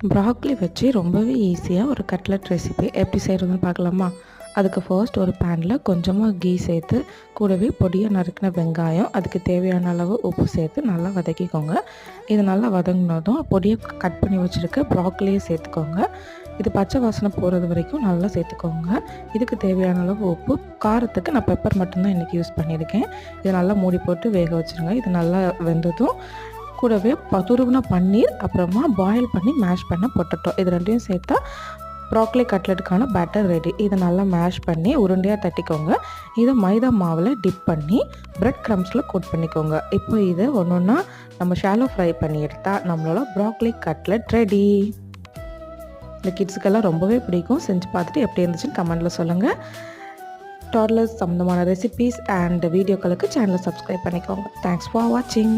Broccoli வச்சு ரொம்பவே ஈஸியாக ஒரு கட்லட் ரெசிபி எப்படி செய்கிறதுன்னு பார்க்கலாமா? அதுக்கு ஃபர்ஸ்ட் ஒரு பேனில் கொஞ்சமாக கீ சேர்த்து கூடவே பொடியாக நறுக்கின வெங்காயம், அதுக்கு தேவையான அளவு உப்பு சேர்த்து நல்லா வதக்கிக்கோங்க. இது நல்லா வதங்கினதும் பொடியாக கட் பண்ணி வச்சுருக்க ப்ராக்கோலியை சேர்த்துக்கோங்க. இது பச்சை வாசனை போகிறது வரைக்கும் நல்லா சேர்த்துக்கோங்க. இதுக்கு தேவையான அளவு உப்பு, காரத்துக்கு நான் பெப்பர் மட்டும்தான் இன்றைக்கி யூஸ் பண்ணியிருக்கேன். இதை நல்லா மூடி போட்டு வேக வச்சுருங்க. இது நல்லா வெந்ததும் கூடவே துருவின பன்னீர், அப்புறமா பாயில் பண்ணி மேஷ் பண்ண பொட்டேட்டோ, இது ரெண்டையும் சேர்த்தா ப்ராக்கோலி கட்லெட்டுக்கான பேட்டர் ரெடி. இதை நல்லா மேஷ் பண்ணி உருண்டையாக தட்டிக்கோங்க. இதை மைதா மாவில் டிப் பண்ணி பிரெட் க்ரம்ஸில் கோட் பண்ணிக்கோங்க. இப்போ இதை ஒன்று ஒன்றா நம்ம ஷாலோ ஃப்ரை பண்ணி எடுத்தால் நம்மளோட ப்ராக்கோலி கட்லெட் ரெடி. இந்த கிட்ஸுக்கெல்லாம் ரொம்பவே பிடிக்கும். செஞ்சு பார்த்துட்டு எப்படி இருந்துச்சுன்னு கமெண்டில் சொல்லுங்கள். டாட்லர்ஸ் சம்மந்தமான ரெசிபீஸ் அண்ட் வீடியோக்களுக்கு சேனலை சப்ஸ்கிரைப் பண்ணிக்கோங்க. தேங்க்ஸ் ஃபார் வாட்சிங்.